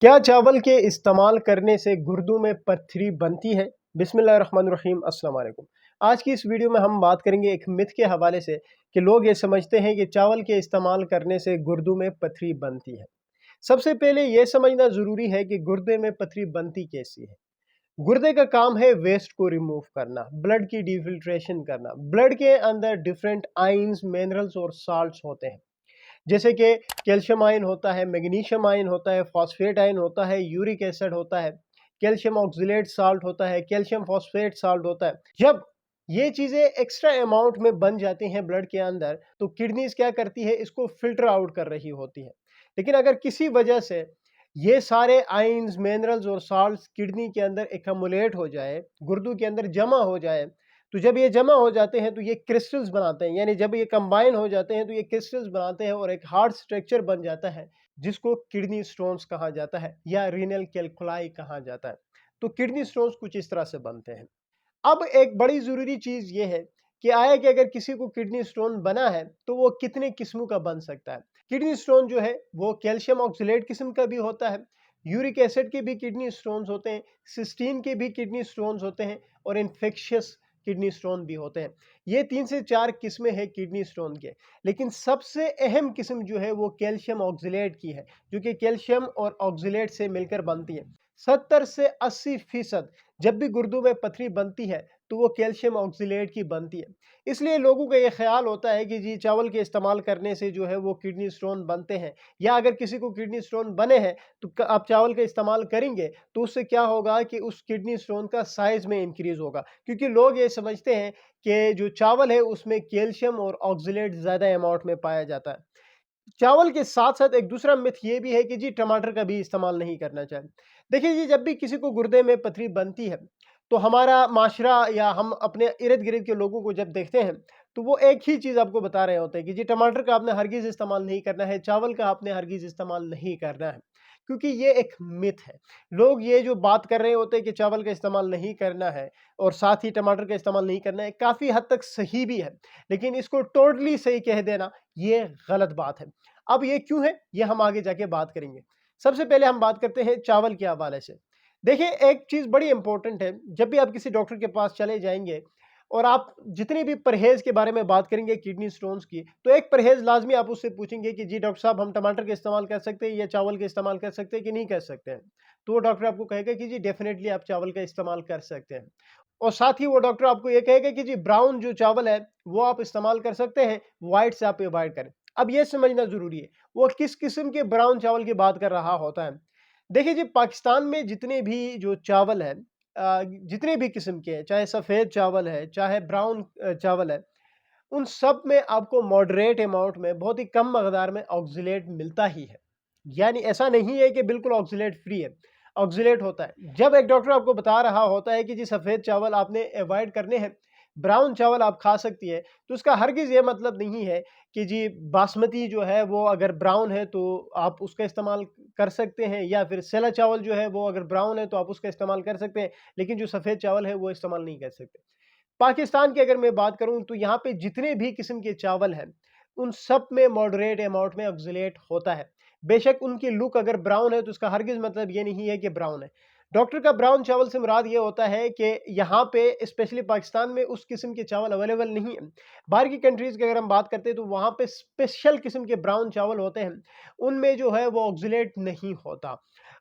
क्या चावल के इस्तेमाल करने से गुर्दों में पथरी बनती है? बिस्मिल्लाहिर्रहमानिर्रहीम, अस्सलाम वालेकुम। आज की इस वीडियो में हम बात करेंगे एक मिथ के हवाले से कि लोग ये समझते हैं कि चावल के इस्तेमाल करने से गुर्दों में पथरी बनती है। सबसे पहले ये समझना ज़रूरी है कि गुर्दे में पथरी बनती कैसी है। गुर्दे का काम है वेस्ट को रिमूव करना, ब्लड की डिफिल्ट्रेशन करना। ब्लड के अंदर डिफरेंट आयंस, मिनरल्स और साल्ट्स होते हैं, जैसे कि कैल्शियम आयन होता है, मैग्नीशियम आयन होता है, फॉस्फेट आयन होता है, यूरिक एसिड होता है, कैल्शियम ऑक्सलेट साल्ट होता है, कैल्शियम फॉस्फेट साल्ट होता है। जब ये चीज़ें एक्स्ट्रा अमाउंट में बन जाती हैं ब्लड के अंदर, तो किडनीज क्या करती है, इसको फिल्टर आउट कर रही होती है। लेकिन अगर किसी वजह से ये सारे आयन्स, मिनरल्स और साल्ट्स किडनी के अंदर एकमुलेट हो जाए, गुर्दों के अंदर जमा हो जाए, तो जब ये जमा हो जाते हैं तो ये क्रिस्टल्स बनाते हैं, यानी जब ये कंबाइन हो जाते हैं तो ये क्रिस्टल्स बनाते हैं और एक हार्ड स्ट्रक्चर बन जाता है, जिसको किडनी स्टोन्स कहा जाता है या रीनल कैल्कुलाई कहा जाता है। तो किडनी स्टोन्स कुछ इस तरह से बनते हैं। अब एक बड़ी ज़रूरी चीज़ ये है कि आया कि अगर किसी को किडनी स्टोन बना है तो वो कितने किस्मों का बन सकता है। किडनी स्टोन जो है वो कैल्शियम ऑक्सलेट किस्म का भी होता है, यूरिक एसिड के भी किडनी स्टोन्स होते हैं, सिस्टीन के भी किडनी स्टोन्स होते हैं और इन्फेक्शियस किडनी स्टोन भी होते हैं। ये 3 से 4 किस्में हैं किडनी स्टोन के। लेकिन सबसे अहम किस्म जो है वो कैल्शियम ऑक्सलेट की है, जो कि कैल्शियम और ऑक्सलेट से मिलकर बनती है। 70 से 80% जब भी गुर्दों में पथरी बनती है तो वो कैल्शियम ऑक्सलेट की बनती है। इसलिए लोगों का ये ख्याल होता है कि जी चावल के इस्तेमाल करने से जो है वो किडनी स्टोन बनते हैं, या अगर किसी को किडनी स्टोन बने हैं तो आप चावल का इस्तेमाल करेंगे तो उससे क्या होगा कि उस किडनी स्टोन का साइज में इंक्रीज होगा, क्योंकि लोग ये समझते हैं कि जो चावल है उसमें कैल्शियम और ऑक्सलेट ज़्यादा अमाउंट में पाया जाता है। चावल के साथ-साथ एक दूसरा मिथ ये भी है कि जी टमाटर का भी इस्तेमाल नहीं करना चाहिए। देखिए जी, जब भी किसी को गुर्दे में पथरी बनती है, तो हमारा माशरा या हम अपने इर्द-गिर्द के लोगों को जब देखते हैं, तो वो एक ही चीज़ आपको बता रहे होते हैं कि जी टमाटर का आपने हरगिज़ इस्तेमाल नहीं करना है, चावल का आपने हरगिज़ इस्तेमाल नहीं करना है। क्योंकि ये एक मिथ है। लोग ये जो बात कर रहे होते हैं कि चावल का इस्तेमाल नहीं करना है और साथ ही टमाटर का इस्तेमाल नहीं करना है, काफ़ी हद तक सही भी है। लेकिन इसको टोटली सही कह देना, ये गलत बात है। अब ये क्यों है, ये हम आगे जाके बात करेंगे। सबसे पहले हम बात करते हैं चावल के हवाले से। देखिए, एक चीज़ बड़ी इंपॉर्टेंट है, जब भी आप किसी डॉक्टर के पास चले जाएँगे और आप जितनी भी परहेज़ के बारे में बात करेंगे किडनी स्टोन्स की, तो एक परहेज़ लाज़मी आप उससे पूछेंगे कि जी डॉक्टर साहब, हम टमाटर का इस्तेमाल कर सकते हैं या चावल का इस्तेमाल कर सकते हैं कि नहीं कर सकते हैं? तो वो डॉक्टर आपको कहेगा कि जी डेफ़िनिटली आप चावल का इस्तेमाल कर सकते हैं। और साथ ही वो डॉक्टर आपको ये कहेगा कि जी ब्राउन जो चावल है, वो आप इस्तेमाल कर सकते हैं, व्हाइट से आप अवॉइड करें। अब ये समझना ज़रूरी है, वो किस किस्म के ब्राउन चावल की बात कर रहा होता है। देखिए जी, पाकिस्तान में जितने भी जो चावल हैं, जितने भी किस्म के हैं, चाहे सफ़ेद चावल है, चाहे ब्राउन चावल है, उन सब में आपको मॉडरेट अमाउंट में, बहुत ही कम मकदार में ऑक्ज़लेट मिलता ही है। यानी ऐसा नहीं है कि बिल्कुल ऑक्ज़लेट फ्री है, ऑक्ज़लेट होता है। जब एक डॉक्टर आपको बता रहा होता है कि जी सफ़ेद चावल आपने अवॉइड करने हैं, ब्राउन चावल आप खा सकती है, तो उसका हरगिज़ ये मतलब नहीं है कि जी बासमती जो है वो अगर ब्राउन है तो आप उसका इस्तेमाल कर सकते हैं, या फिर सेला चावल जो है वो अगर ब्राउन है तो आप उसका इस्तेमाल कर सकते हैं, लेकिन जो सफ़ेद चावल है वो इस्तेमाल नहीं कर सकते। पाकिस्तान की अगर मैं बात करूँ तो यहाँ पे जितने भी किस्म के चावल हैं, उन सब में मॉडरेट अमाउंट में ऑक्ज़लेट होता है। बेशक उनकी लुक अगर ब्राउन है तो उसका हरगिज़ मतलब ये नहीं है कि ब्राउन है। डॉक्टर का ब्राउन चावल से मुराद ये होता है कि यहाँ पे स्पेशली पाकिस्तान में उस किस्म के चावल अवेलेबल नहीं है। बाहर की कंट्रीज़ की अगर हम बात करते हैं तो वहाँ पे स्पेशल किस्म के ब्राउन चावल होते हैं। उनमें जो है वो ऑक्ज़लेट नहीं होता।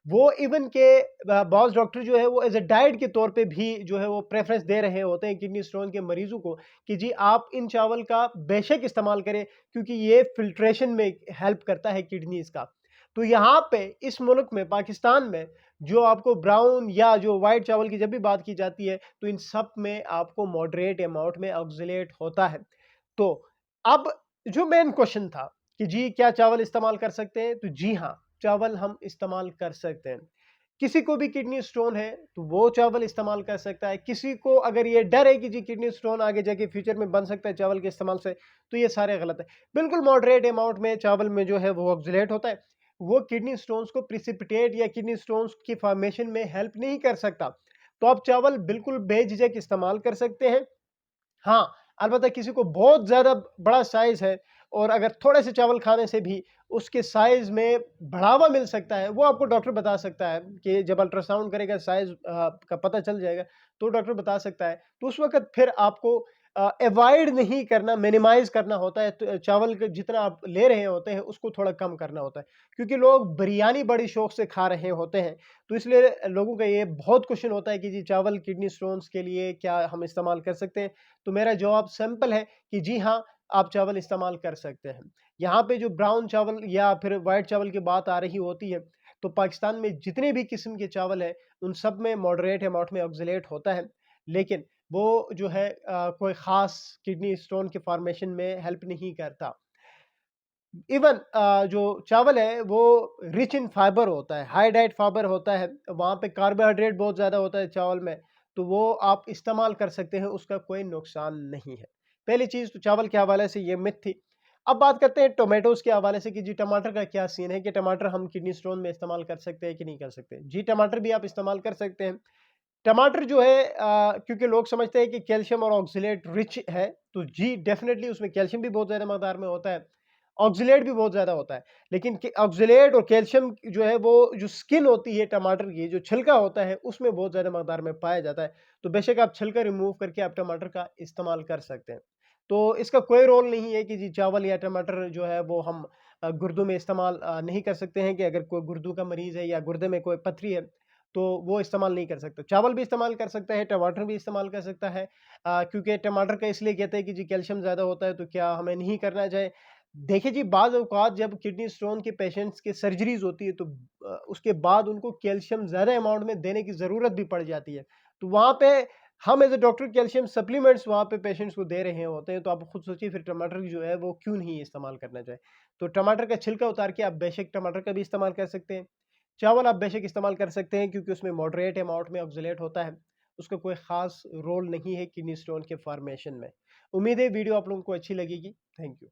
वो इवन के बहुत डॉक्टर जो है वो एज़ अ डाइट के तौर पे भी जो है वो प्रेफ़रेंस दे रहे होते हैं किडनी स्टोन के मरीज़ों को कि जी आप इन चावल का बेशक इस्तेमाल करें, क्योंकि ये फ़िल्ट्रेशन में हेल्प करता है किडनीज़ का। तो यहाँ पे इस मुल्क में, पाकिस्तान में, जो आपको ब्राउन या जो व्हाइट चावल की जब भी बात की जाती है, तो इन सब में आपको मॉडरेट अमाउंट में ऑक्ज़लेट होता है। तो अब जो मेन क्वेश्चन था कि जी क्या चावल इस्तेमाल कर सकते हैं? तो जी हाँ, चावल हम इस्तेमाल कर सकते हैं। किसी को भी किडनी स्टोन है तो वो चावल इस्तेमाल कर सकता है। किसी को अगर ये डर है कि जी किडनी स्टोन आगे जाके फ्यूचर में बन सकता है चावल के इस्तेमाल से, तो ये सारे गलत है। बिल्कुल मॉडरेट अमाउंट में चावल में जो है वो ऑक्सलेट होता है। वो किडनी स्टोन्स को प्रिसिपिटेट या किडनी स्टोन्स की फॉर्मेशन में हेल्प नहीं कर सकता। तो आप चावल बिल्कुल बेझिझक इस्तेमाल कर सकते हैं। हाँ, अलबत्ता किसी को बहुत ज़्यादा बड़ा साइज़ है और अगर थोड़े से चावल खाने से भी उसके साइज़ में बढ़ावा मिल सकता है, वो आपको डॉक्टर बता सकता है कि जब अल्ट्रासाउंड करेगा साइज़ का पता चल जाएगा, तो डॉक्टर बता सकता है। तो उस वक़्त फिर आपको अवॉइड नहीं करना, मिनिमाइज़ करना होता है। तो चावल का जितना आप ले रहे होते हैं, उसको थोड़ा कम करना होता है। क्योंकि लोग बिरयानी बड़ी शौक से खा रहे होते हैं, तो इसलिए लोगों का ये बहुत क्वेश्चन होता है कि जी चावल किडनी स्टोन्स के लिए क्या हम इस्तेमाल कर सकते हैं? तो मेरा जवाब सिंपल है कि जी हाँ, आप चावल इस्तेमाल कर सकते हैं। यहाँ पे जो ब्राउन चावल या फिर व्हाइट चावल की बात आ रही होती है, तो पाकिस्तान में जितने भी किस्म के चावल हैं, उन सब में मॉडरेट अमाउंट में ऑक्ज़लेट होता है। लेकिन वो जो है कोई ख़ास किडनी स्टोन के फ़ॉर्मेशन में हेल्प नहीं करता। इवन जो चावल है वो रिच इन फाइबर होता है, हाई डाइट फाइबर होता है, वहाँ पे कार्बोहाइड्रेट बहुत ज़्यादा होता है चावल में, तो वो आप इस्तेमाल कर सकते हैं, उसका कोई नुकसान नहीं है। पहली चीज़ तो चावल के हवाले से ये मिथ थी। अब बात करते हैं टोमेटोज़ के हवाले से कि जी टमाटर का क्या सीन है कि टमाटर हम किडनी स्टोन में इस्तेमाल कर सकते हैं कि नहीं कर सकते? जी, टमाटर भी आप इस्तेमाल कर सकते हैं। टमाटर जो है क्योंकि लोग समझते हैं कि कैल्शियम और ऑक्ज़लेट रिच है, तो जी डेफ़िनिटली उसमें कैल्शियम भी बहुत ज़्यादा मकदार में होता है, ऑक्ज़लेट भी बहुत ज़्यादा होता है। लेकिन कि ऑक्ज़लेट और कैल्शियम जो है वो जो स्किन होती है टमाटर की, जो छिलका होता है, उसमें बहुत ज़्यादा मकदार में पाया जाता है। तो बेशक आप छिलका रिमूव करके आप टमाटर का इस्तेमाल कर सकते हैं। तो इसका कोई रोल नहीं है कि जी चावल या टमाटर जो है वो हम गुर्दों में इस्तेमाल नहीं कर सकते हैं कि अगर कोई गुर्दों का मरीज़ है या गुर्दे में कोई पथरी है, तो वो इस्तेमाल नहीं कर सकते। चावल भी इस्तेमाल कर सकता है, टमाटर भी इस्तेमाल कर सकता है क्योंकि टमाटर का इसलिए कहते हैं कि जी कैल्शियम ज़्यादा होता है, तो क्या हमें नहीं करना चाहिए? देखिए जी, बाज़ औक़ात जब किडनी स्टोन के पेशेंट्स की सर्जरीज़ होती है, तो उसके बाद उनको कैल्शियम ज़्यादा अमाउंट में देने की ज़रूरत भी पड़ जाती है। तो वहाँ पे हम as a doctor calcium supplements वहाँ पे पेशेंट्स को दे रहे होते हैं, तो आप खुद सोचिए फिर टमाटर जो है वो क्यों नहीं इस्तेमाल करना चाहिए? तो टमाटर का छिलका उतार के आप बेशक टमाटर का भी इस्तेमाल कर सकते हैं। चावल आप बेशक इस्तेमाल कर सकते हैं क्योंकि उसमें मॉडरेट अमाउंट में ऑक्ज़लेट होता है। उसका कोई ख़ास रोल नहीं है किडनी स्टोन के फ़ॉर्मेशन में। उम्मीद है वीडियो आप लोगों को अच्छी लगेगी। Thank you.